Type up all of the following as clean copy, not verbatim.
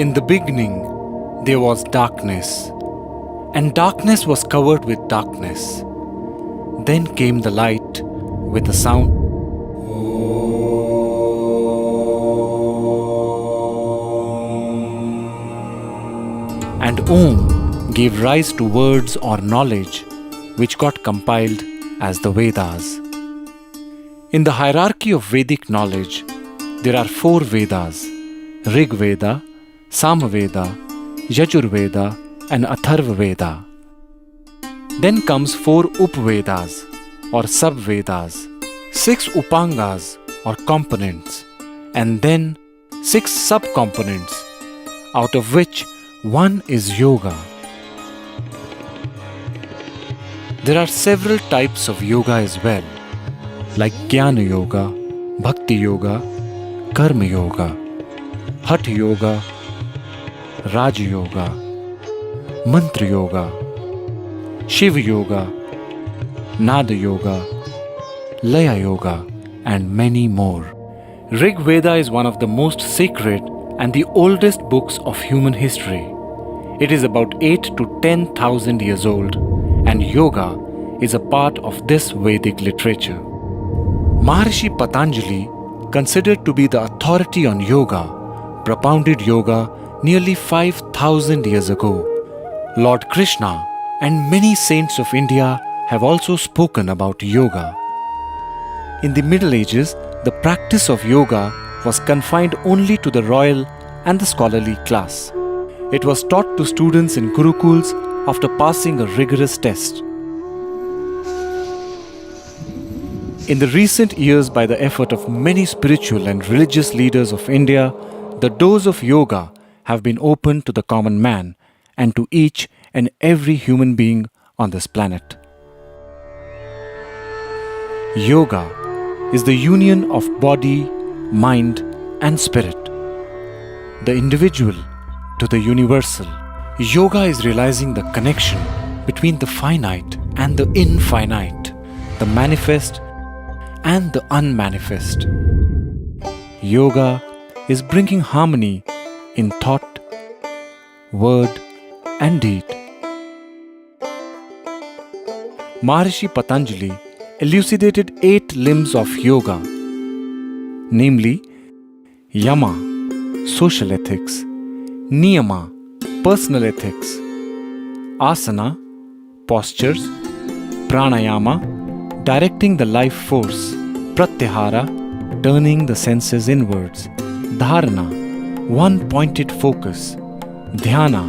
In the beginning, there was darkness, and darkness was covered with darkness. Then came the light with a sound. And Om gave rise to words or knowledge which got compiled as the Vedas. In the hierarchy of Vedic knowledge, there are 4 Vedas: Rig Veda, Samaveda, Yajurveda and Atharva Veda. Then comes 4 Upvedas or Sub-Vedas, 6 Upangas or components, and then 6 sub-components, out of which 1 is Yoga. There are several types of yoga as well, like Jnana Yoga, Bhakti Yoga, Karma Yoga, Hatha Yoga, Raja Yoga, Mantra Yoga, Shiva Yoga, Nada Yoga, Laya Yoga, and many more. Rig Veda is one of the most sacred and the oldest books of human history. It is about 8 to 10,000 years old, and yoga is a part of this Vedic literature. Maharishi Patanjali, considered to be the authority on yoga, propounded yoga nearly 5,000 years ago. Lord Krishna and many saints of India have also spoken about yoga. In the Middle Ages, the practice of yoga was confined only to the royal and the scholarly class. It was taught to students in gurukuls after passing a rigorous test. In the recent years, by the effort of many spiritual and religious leaders of India, the doors of yoga have been opened to the common man and to each and every human being on this planet. Yoga is the union of body, mind, and spirit. The individual to the universal. Yoga is realizing the connection between the finite and the infinite, the manifest and the unmanifest. Yoga is bringing harmony in thought, word, and deed. Maharishi Patanjali elucidated 8 limbs of yoga, namely Yama, social ethics; Niyama, personal ethics; Asana, postures; Pranayama, directing the life force; Pratyahara, turning the senses inwards; Dharana, one pointed focus; Dhyana,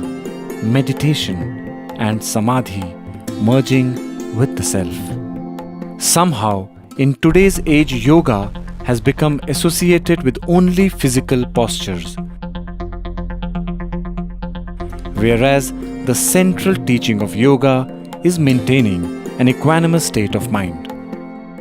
meditation; and Samadhi, merging with the self. Somehow, in today's age, yoga has become associated with only physical postures, whereas the central teaching of yoga is maintaining an equanimous state of mind.